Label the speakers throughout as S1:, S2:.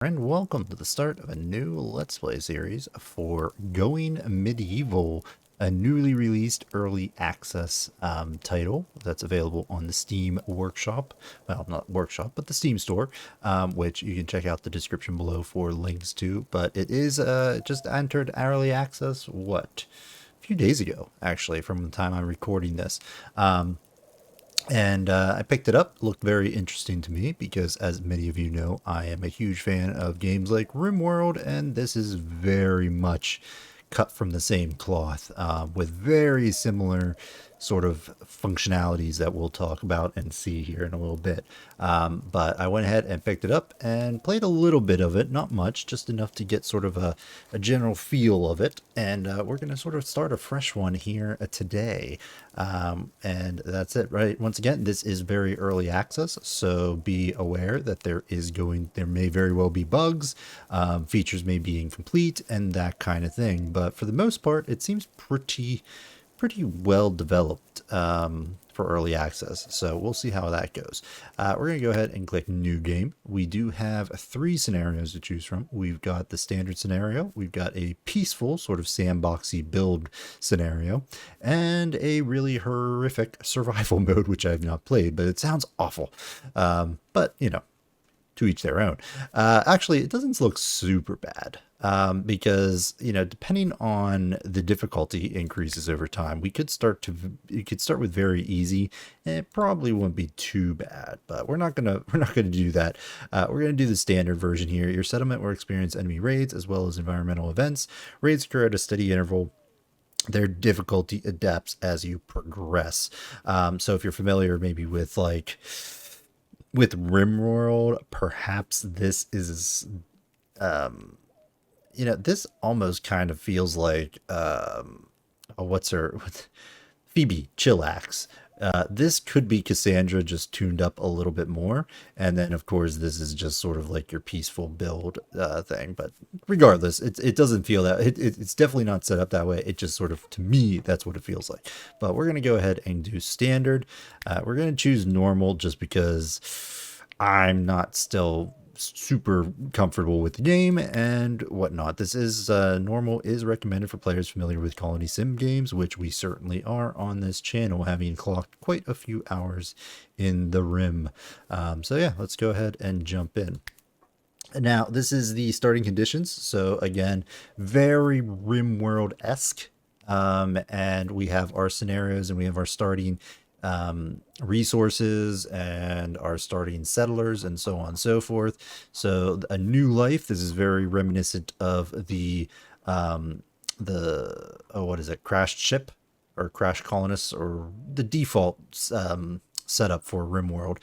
S1: And welcome to the start of a new Let's Play series for Going Medieval, a newly released early access title that's available on the Steam Workshop. Well, not Workshop, but the Steam Store, which you can check out the description below for links to. But it is just entered early access, a few days ago, actually, from the time I'm recording this. And I picked it up. Looked very interesting to me because, as many of you know, I am a huge fan of games like Rimworld, and this is very much cut from the same cloth with very similar sort of functionalities that we'll talk about and see here in a little bit. But I went ahead and picked it up and played a little bit of it, not much, just enough to get sort of a general feel of it. And we're going to sort of start a fresh one here today. And that's it, right? Once again, this is very early access, so be aware that there may very well be bugs, features may be incomplete, and that kind of thing. But for the most part, it seems pretty well developed for early access. So we'll see how that goes. We're going to go ahead and click New Game. We do have 3 scenarios to choose from. We've got the standard scenario, we've got a peaceful sort of sandboxy build scenario, and a really horrific survival mode, which I have not played, but it sounds awful. But, you know, to each their own. Actually, it doesn't look super bad because, you know, depending on the difficulty increases over time, you could start with very easy, and it probably won't be too bad. But we're not gonna do that. We're gonna do the standard version here. Your settlement will experience enemy raids as well as environmental events. Raids occur at a steady interval. Their difficulty adapts as you progress. So if you're familiar maybe with Rimworld, perhaps this is, you know, this almost kind of feels like, Phoebe Chillax. This could be Cassandra just tuned up a little bit more, and then of course this is just sort of like your peaceful build thing. But regardless, it doesn't feel that it's definitely not set up that way. It just sort of, to me, that's what it feels like. But we're gonna go ahead and do standard. We're gonna choose normal just because I'm not still super comfortable with the game and whatnot. This is normal is recommended for players familiar with colony sim games, which we certainly are on this channel, having clocked quite a few hours in the Rim. So yeah, let's go ahead and jump in. Now, this is the starting conditions. So again, very Rimworld-esque. And we have our scenarios and we have our starting resources and our starting settlers and so on and so forth. So a new life. This is very reminiscent of the what is it, crashed ship or crash colonists, or the default setup for Rimworld.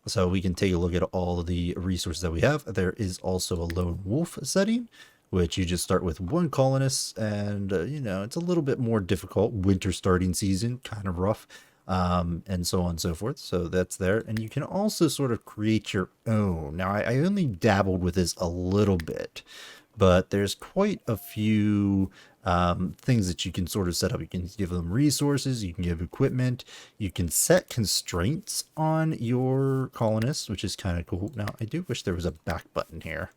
S1: So we can take a look at all of the resources that we have. There is also a lone wolf setting, which you just start with 1 colonist, and you know, it's a little bit more difficult. Winter starting season, kind of rough, and so on and so forth. So that's there. And you can also sort of create your own. Now, I only dabbled with this a little bit, but there's quite a few things that you can sort of set up. You can give them resources, you can give equipment, you can set constraints on your colonists, which is kind of cool. Now, I do wish there was a back button here.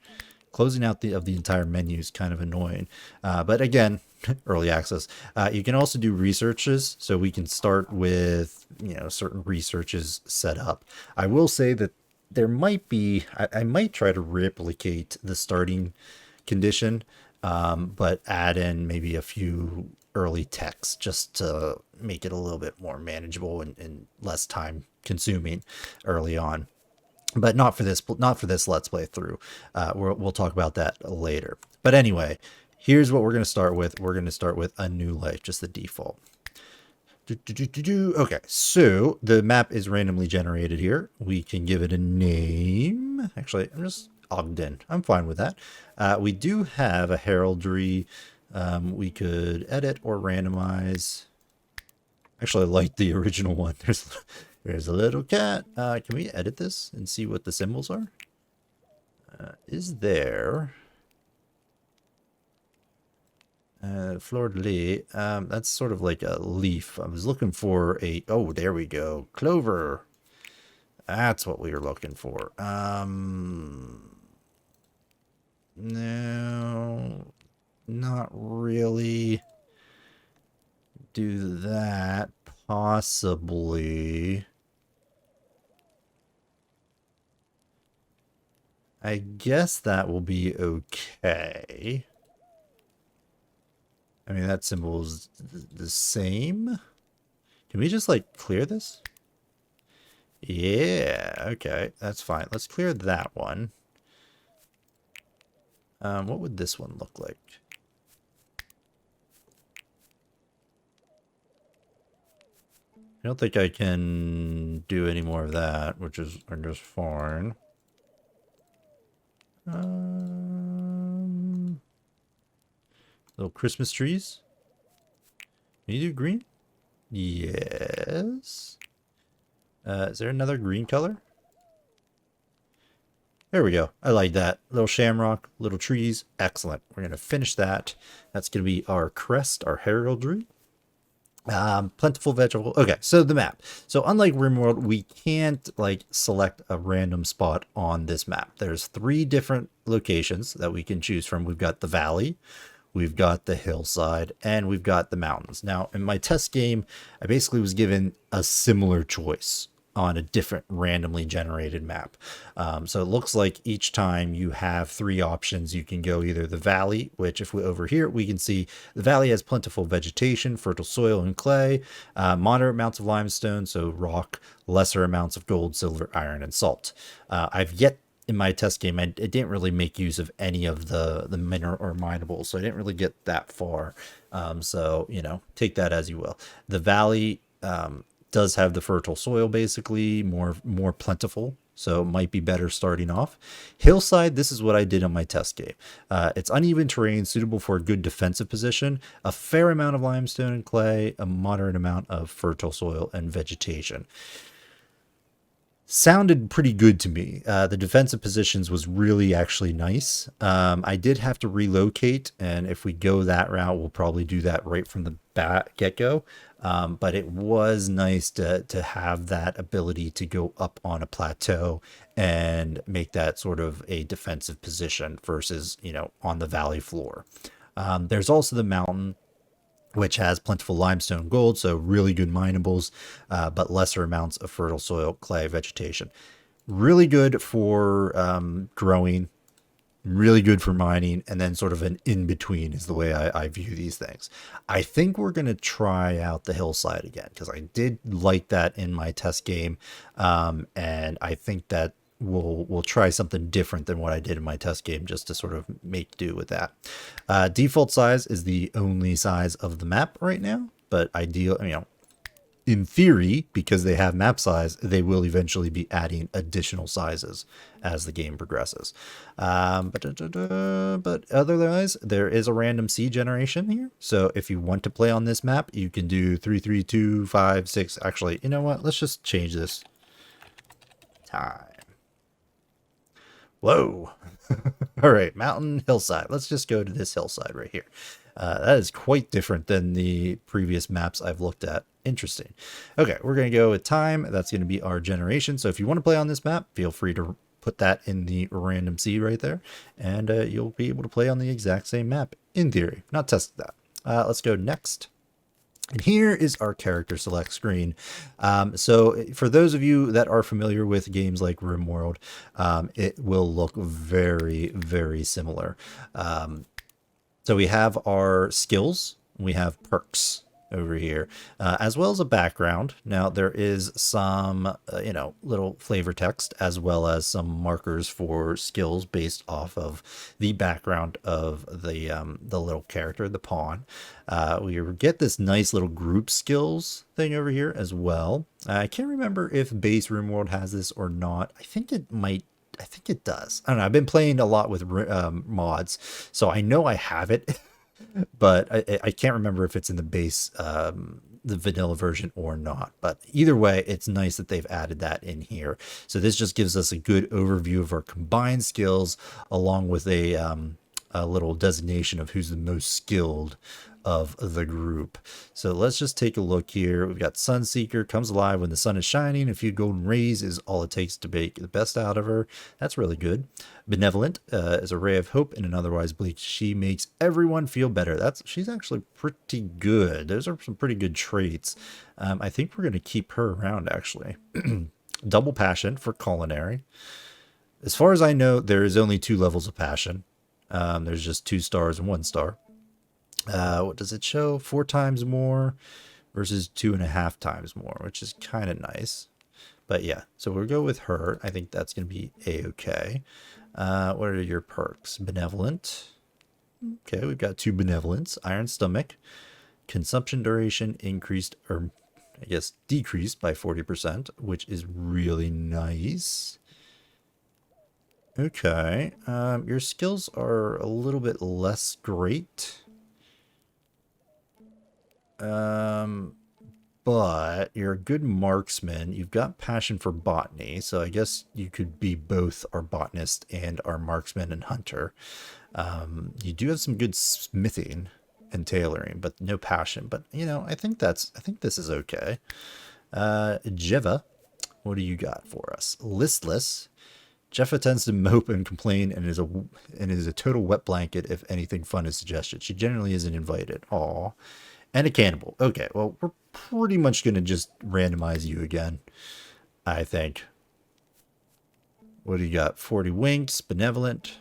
S1: Closing out the entire menu is kind of annoying, but again, early access. You can also do researches, so we can start with, you know, certain researches set up. I will say that there might be, I might try to replicate the starting condition, but add in maybe a few early techs just to make it a little bit more manageable and less time consuming early on. But not for this let's play through. We'll talk about that later. But anyway, here's what we're going to start with. We're going to start with a new life, just the default. Okay, so the map is randomly generated here. We can give it a name. Actually, I'm just Ogden. I'm fine with that. We do have a heraldry. We could edit or randomize. Actually, I like the original one. There's a little cat. Can we edit this and see what the symbols are? Is there... fleur-de-lis. That's sort of like a leaf. I was looking for a... Oh, there we go. Clover. That's what we were looking for. not really do that. Possibly. I guess that will be okay. I mean, that symbol is the same. Can we just, like, clear this? Yeah, okay, that's fine. Let's clear that one. What would this one look like? I don't think I can do any more of that, which is just fine. Little Christmas trees. Can you do green? Yes. Is there another green color? There we go. I like that. Little shamrock, little trees. Excellent. We're going to finish that. That's going to be our crest, our heraldry. Plentiful vegetable. Okay, so the map. So unlike Rimworld, we can't like select a random spot on this map. There's 3 different locations that we can choose from. We've got the valley, we've got the hillside, and we've got the mountains. Now, in my test game, I basically was given a similar choice on a different randomly generated map. So it looks like each time you have 3 options. You can go either the valley, which if we over here, we can see the valley has plentiful vegetation, fertile soil and clay, moderate amounts of limestone, so rock, lesser amounts of gold, silver, iron, and salt. I've yet in my test game, I didn't really make use of any of the mineral or minables, so I didn't really get that far. So, you know, take that as you will. The valley does have the fertile soil, basically more plentiful, so it might be better starting off. Hillside, this is what I did on my test game. It's uneven terrain, suitable for a good defensive position, a fair amount of limestone and clay, a moderate amount of fertile soil and vegetation. Sounded pretty good to me. The defensive positions was really actually nice. I did have to relocate, and if we go that route, we'll probably do that right from the get-go. But it was nice to have that ability to go up on a plateau and make that sort of a defensive position versus, you know, on the valley floor. There's also the mountain, which has plentiful limestone gold, so really good minables, but lesser amounts of fertile soil, clay, vegetation. Really good for growing, really good for mining, and then sort of an in-between is the way I view these things. I think we're going to try out the hillside again, because I did like that in my test game, and I think that we'll try something different than what I did in my test game just to sort of make do with that. Default size is the only size of the map right now, but ideal, you know, in theory, because they have map size, they will eventually be adding additional sizes as the game progresses. But otherwise, there is a random seed generation here. So if you want to play on this map, you can do 3, 3, 2, 5, 6. Actually, you know what? Let's just change this time. Whoa. All right, mountain, hillside. Let's just go to this hillside right here. That is quite different than the previous maps I've looked at. Interesting. Okay, we're going to go with time. That's going to be our generation. So if you want to play on this map, feel free to put that in the random seed right there, and you'll be able to play on the exact same map, in theory. Not tested that. Let's go next. And here is our character select screen. So for those of you that are familiar with games like Rimworld, it will look very, very similar. So we have our skills, we have perks over here, as well as a background. Now there is some, you know, little flavor text as well as some markers for skills based off of the background of the little character, the pawn. We get this nice little group skills thing over here as well. I can't remember if base Rimworld has this or not. I think it might. I think it does. I don't know. I've been playing a lot with mods, so I know I have it. But I can't remember if it's in the base, the vanilla version or not. But either way, it's nice that they've added that in here. So this just gives us a good overview of our combined skills, along with a little designation of who's the most skilled of the group. So let's just take a look here. We've got Sunseeker, comes alive when the sun is shining. A few golden rays is all it takes to make the best out of her. That's really good. Benevolent is a ray of hope in an otherwise bleak. She makes everyone feel better. She's actually pretty good. Those are some pretty good traits. I think we're going to keep her around, actually. Double passion for culinary. As far as I know, there is only 2 levels of passion. There's just 2 stars and 1 star. What does it show? 4 times more versus 2.5 times more, which is kind of nice. But yeah, so we'll go with her. I think that's going to be a-okay. What are your perks? Benevolent. Okay, we've got 2 benevolence. Iron stomach. Consumption duration increased, or I guess decreased by 40%, which is really nice. Okay, your skills are a little bit less great. But you're a good marksman. You've got passion for botany, so I guess you could be both our botanist and our marksman and hunter. You do have some good smithing and tailoring, but no passion. But you know, I think this is okay. Jeva, what do you got for us? Listless. Jeffa tends to mope and complain and is a total wet blanket if anything fun is suggested. She generally isn't invited. Aw. And a cannibal. Okay, well, we're pretty much going to just randomize you again, I think. What do you got? 40 winks, benevolent.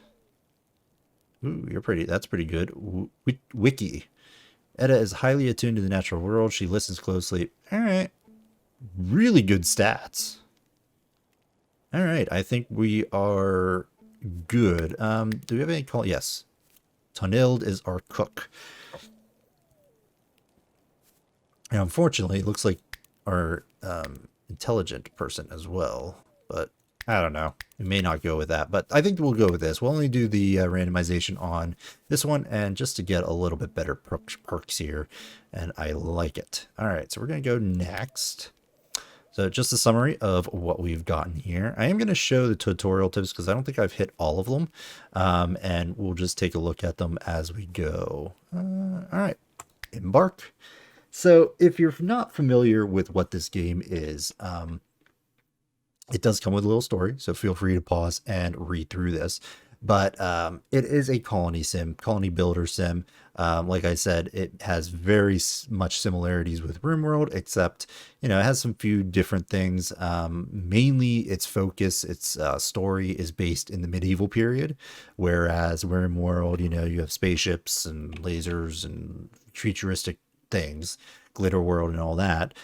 S1: Ooh, that's pretty good. Wiki. Edda is highly attuned to the natural world. She listens closely. All right. Really good stats. All right, I think we are good. Do we have any call? Yes. Tonilde is our cook. And unfortunately, it looks like our intelligent person as well. But I don't know. We may not go with that. But I think we'll go with this. We'll only do the randomization on this one. And just to get a little bit better perks here. And I like it. All right, so we're going to go next. So just a summary of what we've gotten here. I am going to show the tutorial tips because I don't think I've hit all of them. And we'll just take a look at them as we go. All right, embark. So if you're not familiar with what this game is, it does come with a little story. So feel free to pause and read through this. But it is a colony builder sim. Like I said, it has very much similarities with Rimworld, except, you know, it has some few different things. Mainly its focus, its story is based in the medieval period, whereas Rimworld, you know, you have spaceships and lasers and futuristic things, glitter world and all that.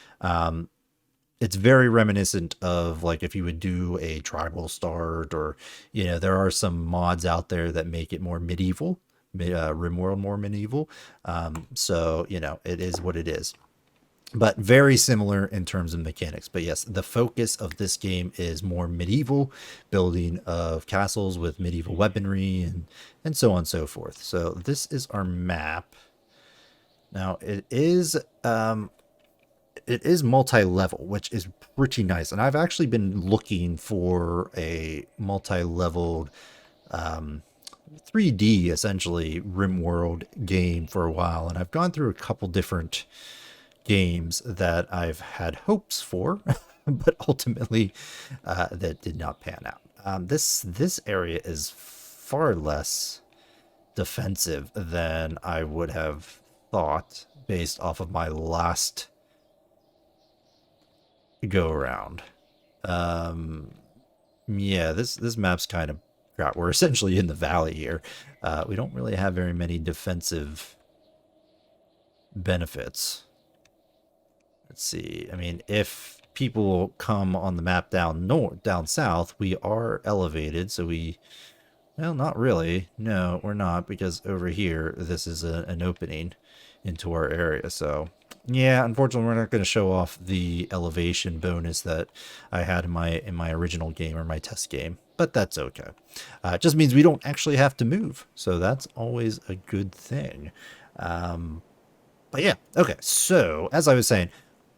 S1: It's very reminiscent of like if you would do a tribal start, or, you know, there are some mods out there that make it more medieval, Rimworld more medieval. So, you know, it is what it is, but very similar in terms of mechanics. But yes, the focus of this game is more medieval, building of castles with medieval weaponry and so on and so forth. So this is our map. Now it is multi-level, which is pretty nice. And I've actually been looking for a multi-leveled 3D, essentially, Rimworld game for a while. And I've gone through a couple different games that I've had hopes for, but ultimately that did not pan out. This area is far less defensive than I would have thought based off of my last go around. Yeah, this map's kind of crap. We're essentially in the valley here. We don't really have very many defensive benefits. Let's see. I mean, if people come on the map down south, we are elevated, so well, not really. No, we're not, because over here this is an opening into our area. So yeah, unfortunately, we're not going to show off the elevation bonus that I had in my original game, or my test game, but that's okay. It just means we don't actually have to move, so that's always a good thing. But yeah, okay. So as I was saying,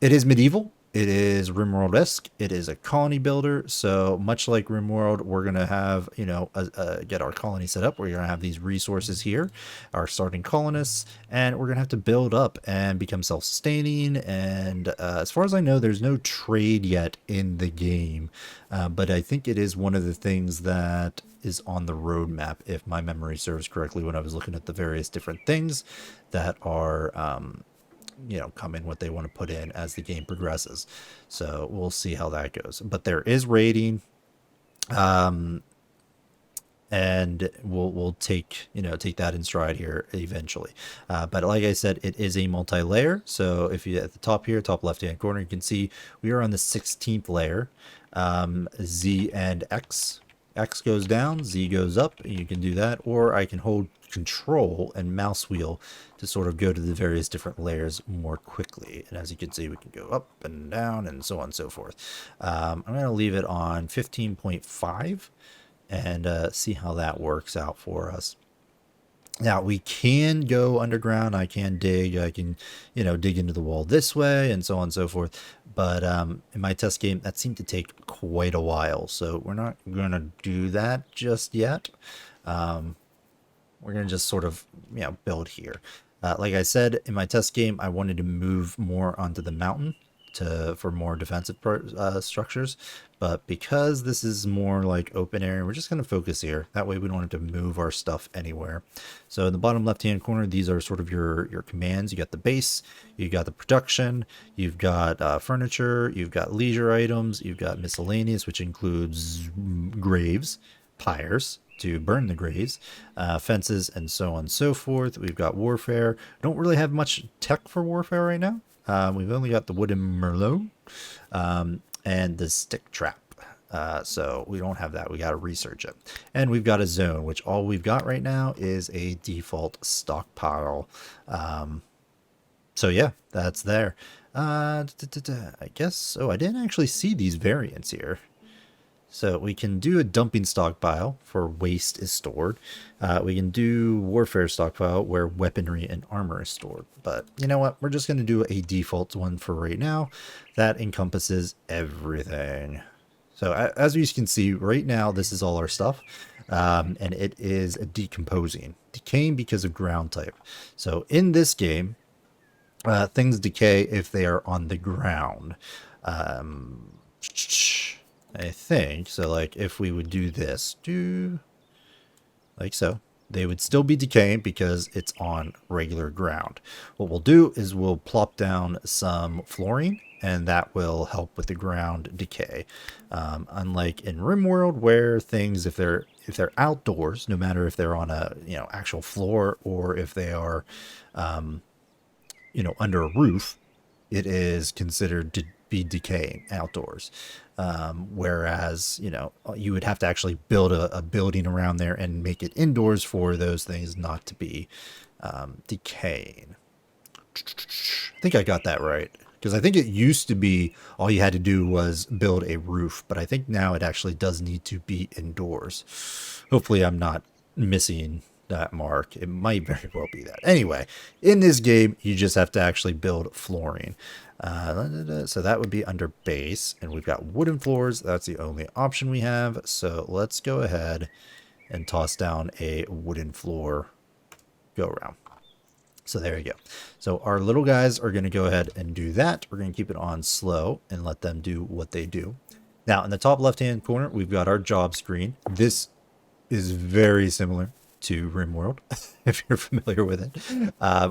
S1: it is medieval. It is Rimworld-esque. It is a colony builder. So much like Rimworld, we're going to have, get our colony set up. We're going to have these resources here, our starting colonists, and we're going to have to build up and become self-sustaining. And as far as I know, there's no trade yet in the game. But I think it is one of the things that is on the roadmap, if my memory serves correctly, when I was looking at the various different things that are come in, what they want to put in as the game progresses. So we'll see how that goes. But there is raiding, and we'll take that in stride here eventually. But like I said, it is a multi-layer. So if you at the top here, top left hand corner, you can see we are on the 16th layer. Z and X. X goes down, Z goes up. You can do that, or I can hold control and mouse wheel to sort of go to the various different layers more quickly. And as you can see, we can go up and down and so on and so forth. I'm going to leave it on 15.5 and see how that works out for us. Now we can go underground. I can dig. I can, dig into the wall this way and so on and so forth. But in my test game, that seemed to take quite a while. So we're not going to do that just yet. We're going to just sort of, build here. Like I said, in my test game, I wanted to move more onto the mountain for more defensive structures. But because this is more like open area, we're just going to focus here. That way we don't have to move our stuff anywhere. So in the bottom left-hand corner, these are sort of your commands. You got the base, you got the production, you've got furniture, you've got leisure items, you've got miscellaneous, which includes graves, pyres to burn the graves, fences, and so on and so forth. We've got warfare. Don't really have much tech for warfare right now. We've only got the wooden merlot and the stick trap. So we don't have that. We got to research it. And we've got a zone, which all we've got right now is a default stockpile. So yeah, that's there. I guess, I didn't actually see these variants here. So we can do a dumping stockpile for waste is stored. We can do warfare stockpile where weaponry and armor is stored. But you know what? We're just going to do a default one for right now. That encompasses everything. So as you can see right now, this is all our stuff. And it is decomposing. Decaying because of ground type. So in this game, things decay if they are on the ground. I think so. Like if we would do this, like so, they would still be decaying because it's on regular ground. What we'll do is we'll plop down some fluorine, and that will help with the ground decay. Unlike in Rimworld, where things, if they're outdoors, no matter if they're on a actual floor or if they are under a roof, it is considered to be decaying outdoors. Whereas, you would have to actually build a building around there and make it indoors for those things not to be decaying. I think I got that right. Because I think it used to be all you had to do was build a roof. But I think now it actually does need to be indoors. Hopefully I'm not missing that mark. It might very well be that. Anyway, in this game, you just have to actually build flooring. So that would be under base, and we've got wooden floors. That's the only option we have. So let's go ahead and toss down a wooden floor go around. So there you go. So our little guys are going to go ahead and do that. We're going to keep it on slow and let them do what they do. Now in the top left hand corner, we've got our job screen. This is very similar to Rimworld, if you're familiar with it.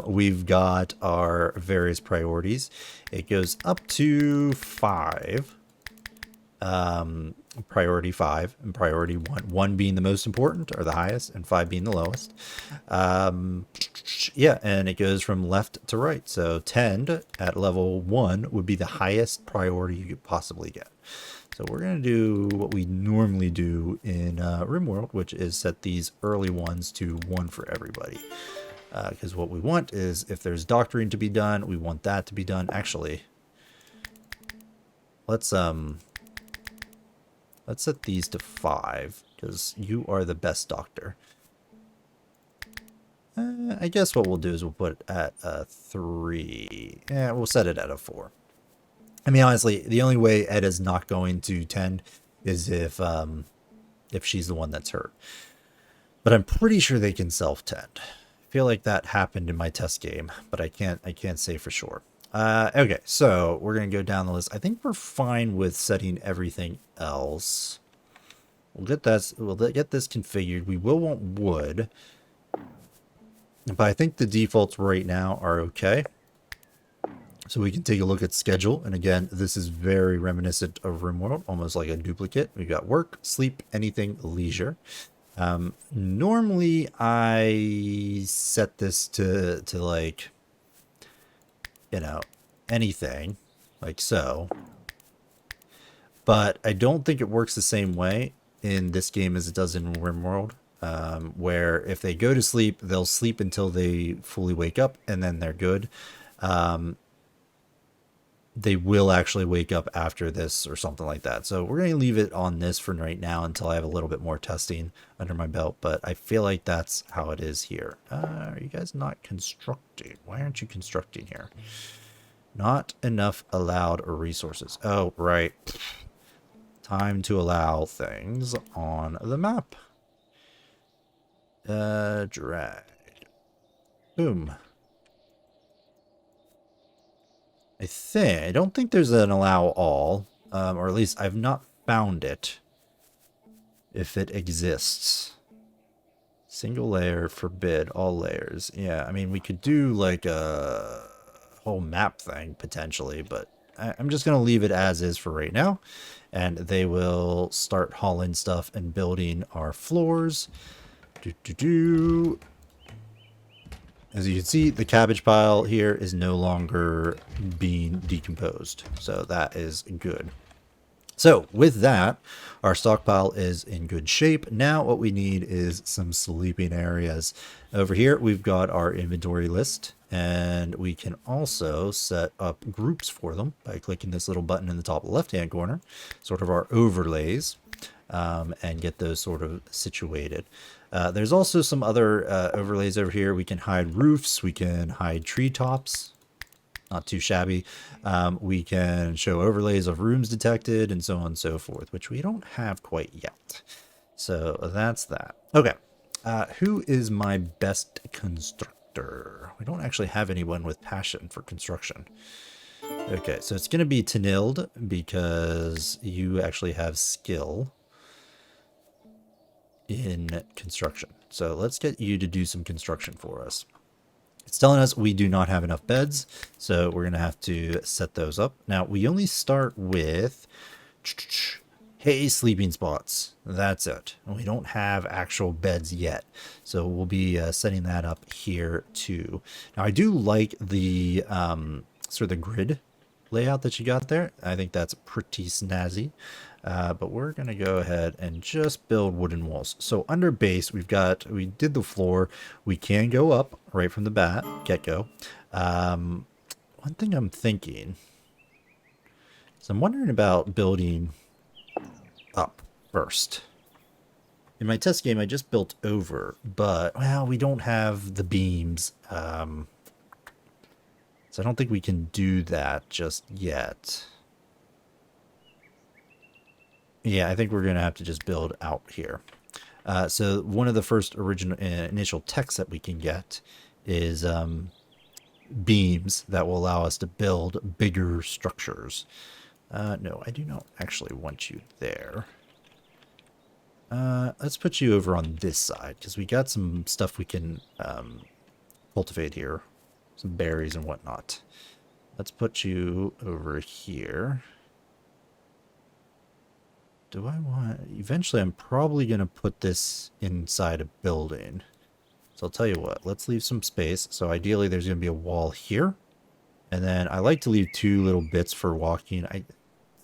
S1: We've got our various priorities. It goes up to 5. Priority 5 and priority 1. 1 being the most important or the highest, and 5 being the lowest. Yeah, and it goes from left to right. So tend at level 1 would be the highest priority you could possibly get. So we're going to do what we normally do in Rimworld, which is set these early ones to 1 for everybody. Because what we want is, if there's doctoring to be done, we want that to be done. Actually, let's set these to 5, because you are the best doctor. I guess what we'll do is we'll put it at a 3. Yeah, we'll set it at a 4. I mean, honestly, the only way Edda's not going to tend is if she's the one that's hurt. But I'm pretty sure they can self-tend. I feel like that happened in my test game, but I can't say for sure. Okay, so we're gonna go down the list. I think we're fine with setting everything else. We'll get this configured. We will want wood, but I think the defaults right now are okay. So we can take a look at schedule. And again, this is very reminiscent of Rimworld, almost like a duplicate. We've got work, sleep, anything, leisure. Normally I set this to like, you know, anything like so, but I don't think it works the same way in this game as it does in Rimworld, where if they go to sleep, they'll sleep until they fully wake up and then they're good. They will actually wake up after this or something like that. So we're going to leave it on this for right now until I have a little bit more testing under my belt. But I feel like that's how it is here. Are you guys not constructing? Why aren't you constructing here? Not enough allowed resources. Oh, right. Time to allow things on the map. Drag. Boom. I don't think there's an allow all, or at least I've not found it, if it exists. Single layer, forbid all layers. Yeah, I mean, we could do like a whole map thing potentially, but I'm just going to leave it as is for right now, and they will start hauling stuff and building our floors. As you can see, the cabbage pile here is no longer being decomposed. So that is good. So with that, our stockpile is in good shape. Now what we need is some sleeping areas. Over here, we've got our inventory list, and we can also set up groups for them by clicking this little button in the top left-hand corner, sort of our overlays, and get those sort of situated. There's also some other overlays over here. We can hide roofs, we can hide treetops, not too shabby. We can show overlays of rooms detected and so on and so forth, which we don't have quite yet. So that's that. Okay, who is my best constructor? We don't actually have anyone with passion for construction. Okay, so it's going to be Tanild because you actually have skill in construction. So let's get you to do some construction for us. It's telling us we do not have enough beds, so we're going to have to set those up. Now, we only start with hay sleeping spots. That's it. We don't have actual beds yet, so we'll be setting that up here too. Now, I do like the sort of the grid layout that you got there. I think that's pretty snazzy. But we're going to go ahead and just build wooden walls. So under base, we did the floor. We can go up right from the get-go. One thing I'm thinking is I'm wondering about building up first. In my test game, I just built over, but, well, we don't have the beams. So I don't think we can do that just yet. Yeah, I think we're going to have to just build out here. So one of the first initial techs that we can get is beams that will allow us to build bigger structures. No, I do not actually want you there. Let's put you over on this side because we got some stuff we can cultivate here. Some berries and whatnot. Let's put you over here. Do I want... Eventually, I'm probably going to put this inside a building. So I'll tell you what. Let's leave some space. So ideally, there's going to be a wall here. And then I like to leave two little bits for walking.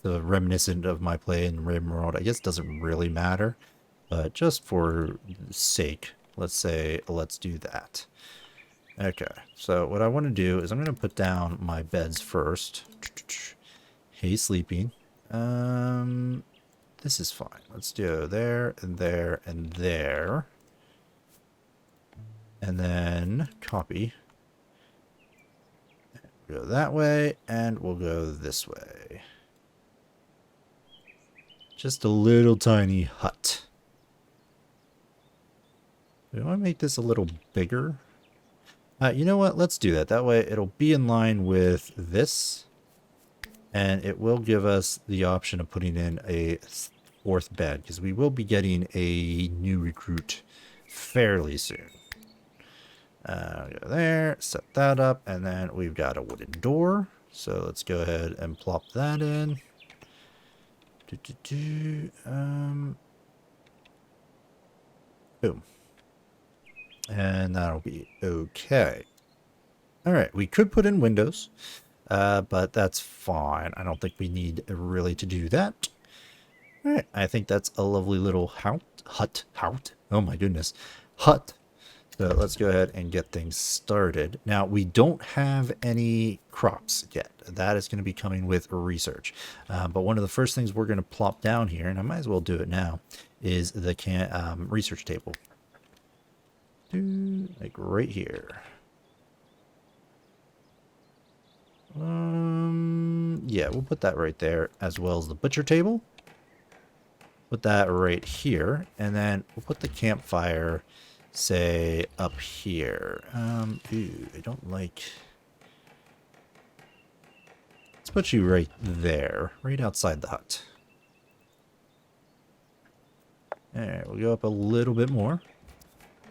S1: The reminiscent of my play in Rimworld, I guess doesn't really matter. But just for sake, let's do that. Okay. So what I want to do is I'm going to put down my beds first. Hey, sleeping. This is fine. Let's do there, and there, and there. And then copy. go that way, and we'll go this way. Just a little tiny hut. We want to make this a little bigger. You know what? Let's do that. That way it'll be in line with this. And it will give us the option of putting in a fourth bed, because we will be getting a new recruit fairly soon. Go there, set that up, and then we've got a wooden door. So let's go ahead and plop that in. Boom. And that'll be okay. All right, we could put in windows, but that's fine. I don't think we need really to do that. All right, I think that's a lovely little hut. Oh my goodness, hut. So let's go ahead and get things started. Now, we don't have any crops yet. That is going to be coming with research. But one of the first things we're going to plop down here, and I might as well do it now, is the research table. Like right here. Yeah, we'll put that right there, as well as the butcher table. Put that right here, and then we'll put the campfire, say, up here. Ooh, I don't like... Let's put you right there, right outside the hut. Alright, we'll go up a little bit more.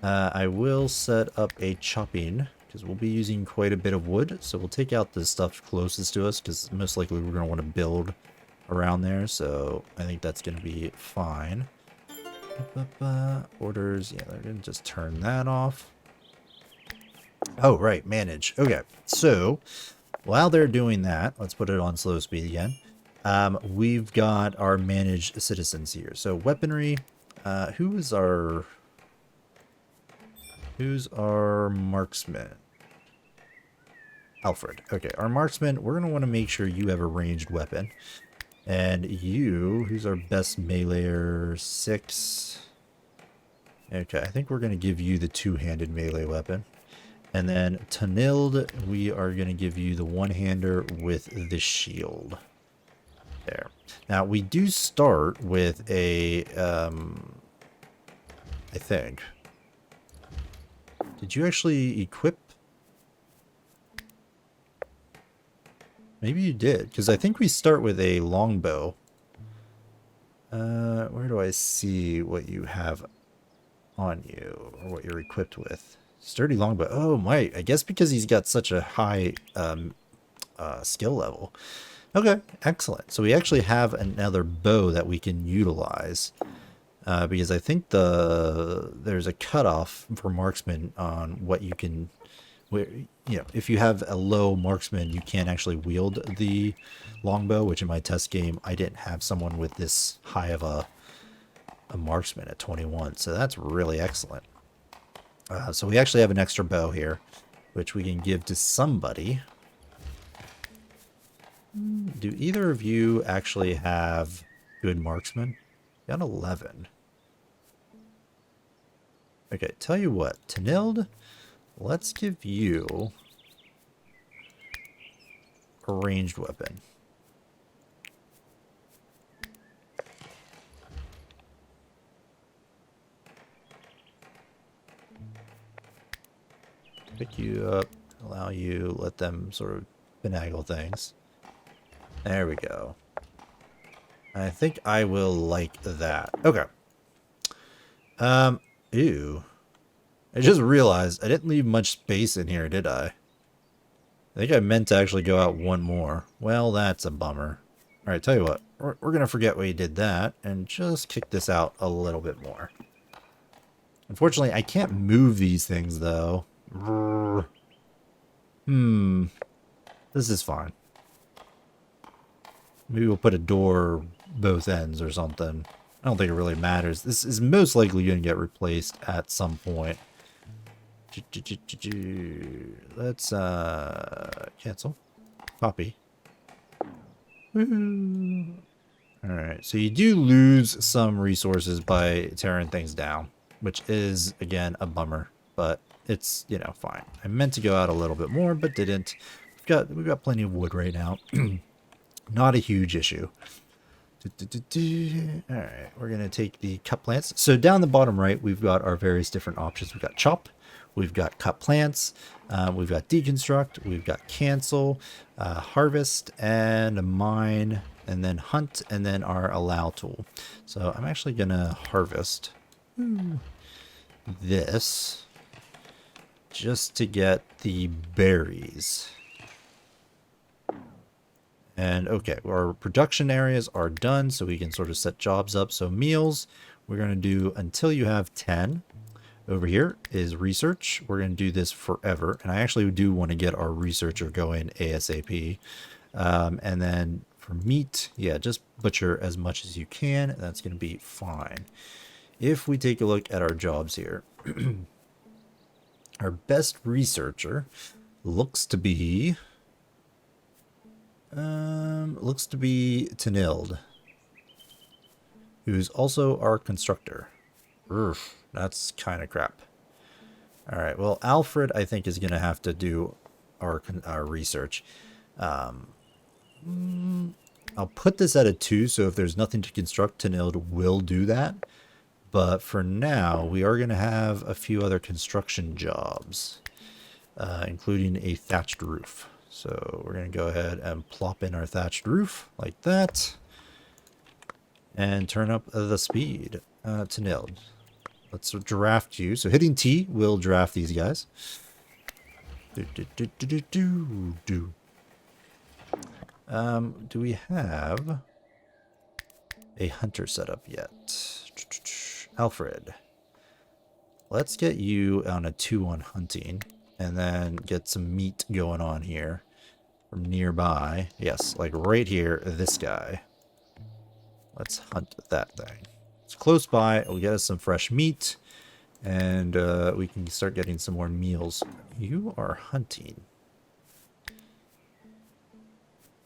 S1: I will set up a chopping, because we'll be using quite a bit of wood. So we'll take out the stuff closest to us, because most likely we're going to want to build around there. So I think that's going to be fine. Orders, yeah, they're going to just turn that off. Oh, right, manage. Okay, so while they're doing that, let's put it on slow speed again. We've got our managed citizens here. So weaponry, who's our marksman? Alfred. Okay, our marksman, we're going to want to make sure you have a ranged weapon. And you, who's our best meleeer? 6. Okay, I think we're going to give you the two-handed melee weapon. And then Tanild, we are going to give you the one-hander with the shield. There. Now, we do start with a, I think. Did you actually equip? Maybe you did, because I think we start with a longbow. Where do I see what you have on you, or what you're equipped with? Sturdy longbow. Oh my, I guess because he's got such a high skill level. Okay, excellent. So we actually have another bow that we can utilize. Because I think there's a cutoff for marksman on what you can... Where, you know, if you have a low marksman, you can't actually wield the longbow, which in my test game, I didn't have someone with this high of a marksman at 21. So that's really excellent. So we actually have an extra bow here, which we can give to somebody. Do either of you actually have good marksman? Got 11. Okay, tell you what, Tanild, let's give you a ranged weapon. Pick you up, allow you, let them sort of finagle things. There we go. I think I will like that. Okay. Ew. I just realized I didn't leave much space in here, did I? I think I meant to actually go out one more. Well, that's a bummer. Alright, tell you what. We're going to forget we did that and just kick this out a little bit more. Unfortunately, I can't move these things, though. This is fine. Maybe we'll put a door both ends or something. I don't think it really matters. This is most likely going to get replaced at some point. Let's cancel. Copy. Alright, so you do lose some resources by tearing things down, which is, again, a bummer. But it's, you know, fine. I meant to go out a little bit more, but didn't. We've got plenty of wood right now. Not a huge issue. All right, we're gonna take the cut plants. So down the bottom right, we've got our various different options. We've got chop, we've got cut plants, we've got deconstruct, we've got cancel, harvest, and mine, and then hunt, and then our allow tool. So I'm actually gonna harvest this just to get the berries. And okay, our production areas are done, so we can sort of set jobs up. So meals, we're going to do until you have 10. Over here is research. We're going to do this forever. And I actually do want to get our researcher going ASAP. And then for meat, yeah, just butcher as much as you can. That's going to be fine. If we take a look at our jobs here, our best researcher looks to be... Tanild, who's also our constructor. Oof, that's kind of crap. All right, well, Alfred, I think, is going to have to do our research. I'll put this at a 2, so if there's nothing to construct, Tanild will do that. But for now, we are going to have a few other construction jobs, including a thatched roof. So we're going to go ahead and plop in our thatched roof like that. And turn up the speed to nil. Let's draft you. So hitting T will draft these guys. Do we have a hunter set up yet? Alfred. Let's get you on a 2 on hunting. And then get some meat going on here from nearby. Yes, like right here, this guy. Let's hunt that thing. It's close by. It'll get us some fresh meat. And we can start getting some more meals. You are hunting.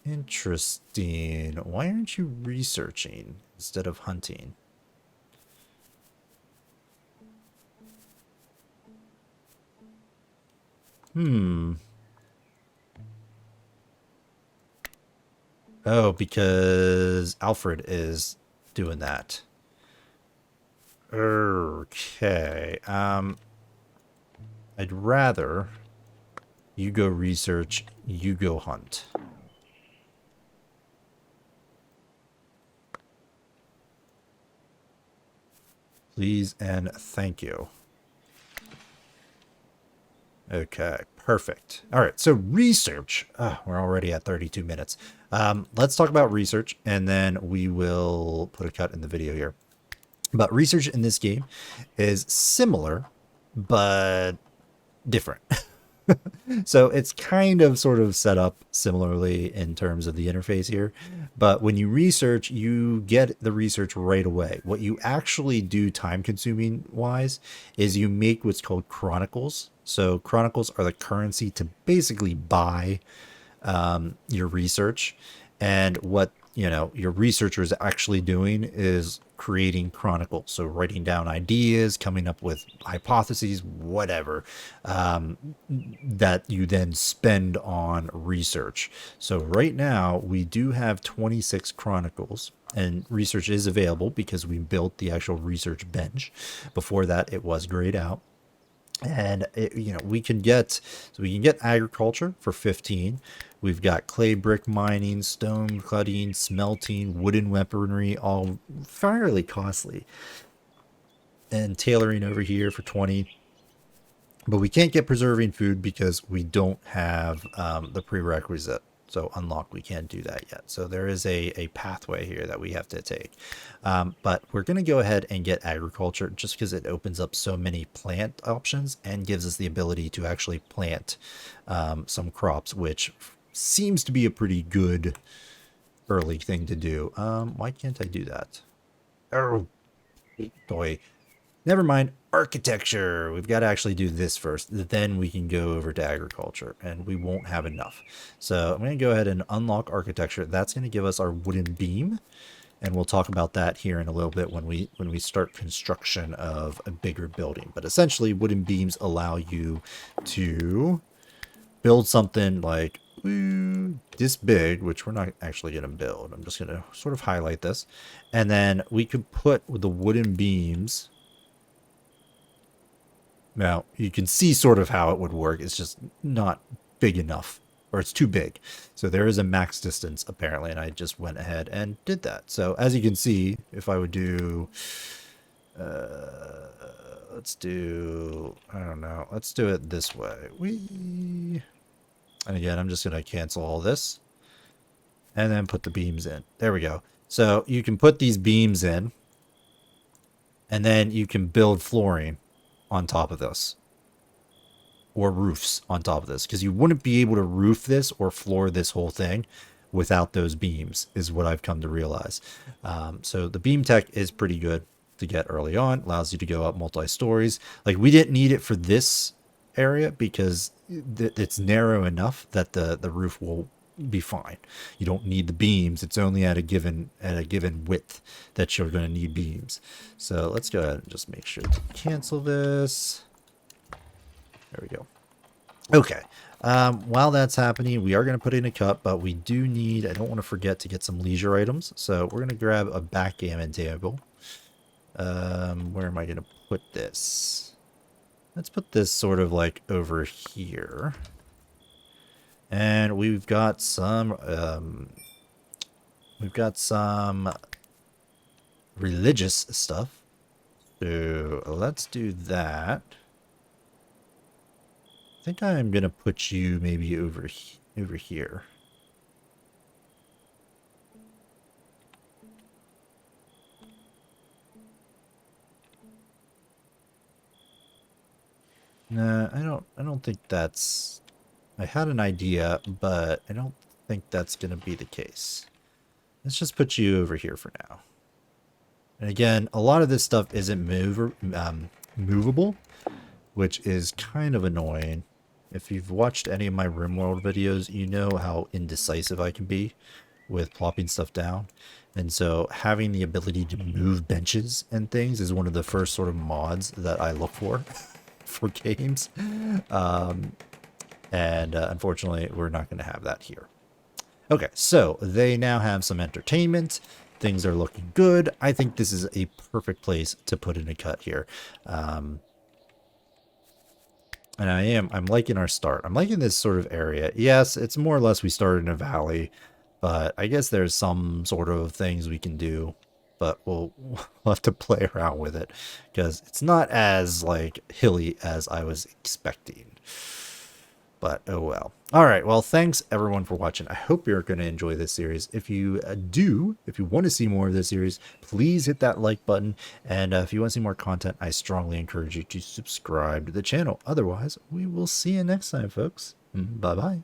S1: Interesting. Why aren't you researching instead of hunting? Oh, because Alfred is doing that. Okay. I'd rather you go research, you go hunt. Please and thank you. Okay, perfect. All right, so research. We're already at 32 minutes. Let's talk about research, and then we will put a cut in the video here. But research in this game is similar, but different. So it's kind of sort of set up similarly in terms of the interface here. But when you research, you get the research right away. What you actually do time consuming wise is you make what's called chronicles. So chronicles are the currency to basically buy your research. And what your researcher is actually doing is creating chronicles. So writing down ideas, coming up with hypotheses, whatever, that you then spend on research. So right now we do have 26 chronicles, and research is available because we built the actual research bench. Before that, it was grayed out. And we can get agriculture for 15. We've got clay brick mining, stone cutting, smelting, wooden weaponry, all fairly costly. And tailoring over here for 20. But we can't get preserving food because we don't have the prerequisite. So unlock, we can't do that yet. So there is a pathway here that we have to take. But we're going to go ahead and get agriculture just because it opens up so many plant options and gives us the ability to actually plant some crops, which seems to be a pretty good early thing to do. Why can't I do that? Oh, boy. Never mind. Architecture. We've got to actually do this first. Then we can go over to agriculture, and we won't have enough. So I'm going to go ahead and unlock architecture. That's going to give us our wooden beam, and we'll talk about that here in a little bit when we start construction of a bigger building. But essentially, wooden beams allow you to build something like this big, which we're not actually going to build. I'm just going to sort of highlight this. And then we could put the wooden beams. Now, you can see sort of how it would work. It's just not big enough, or it's too big. So there is a max distance, apparently, and I just went ahead and did that. So as you can see, if I would do... let's do... I don't know. Let's do it this way. And again, I'm just going to cancel all this. And then put the beams in. There we go. So you can put these beams in. And then you can build flooring on top of this, or roofs on top of this, because you wouldn't be able to roof this or floor this whole thing without those beams, is what I've come to realize. So the beam tech is pretty good to get early on. Allows you to go up multi-stories. Like, we didn't need it for this area because it's narrow enough that the roof will be fine. You don't need the beams. It's only at a given width that you're going to need beams. So let's go ahead and just make sure to cancel this. There we go. Okay. While that's happening, we are going to put in a cut, but we do need, I don't want to forget to get some leisure items. So we're going to grab a backgammon table. Where am I going to put this? Let's put this sort of like over here. And we've got some religious stuff. So let's do that. I think I'm gonna put you maybe over here. No, I don't think that's... I had an idea, but I don't think that's going to be the case. Let's just put you over here for now. And again, a lot of this stuff isn't movable, which is kind of annoying. If you've watched any of my Rimworld videos, you know how indecisive I can be with plopping stuff down. And so having the ability to move benches and things is one of the first sort of mods that I look for games. And unfortunately, we're not going to have that here. Okay, so they now have some entertainment. Things are looking good. I think this is a perfect place to put in a cut here. And I'm liking our start. I'm liking this sort of area. Yes, it's more or less we started in a valley, but I guess there's some sort of things we can do. But we'll have to play around with it because it's not as like hilly as I was expecting. But oh well. All right. Well, thanks everyone for watching. I hope you're going to enjoy this series. If you if you want to see more of this series, please hit that like button. And if you want to see more content, I strongly encourage you to subscribe to the channel. Otherwise, we will see you next time, folks. Bye-bye.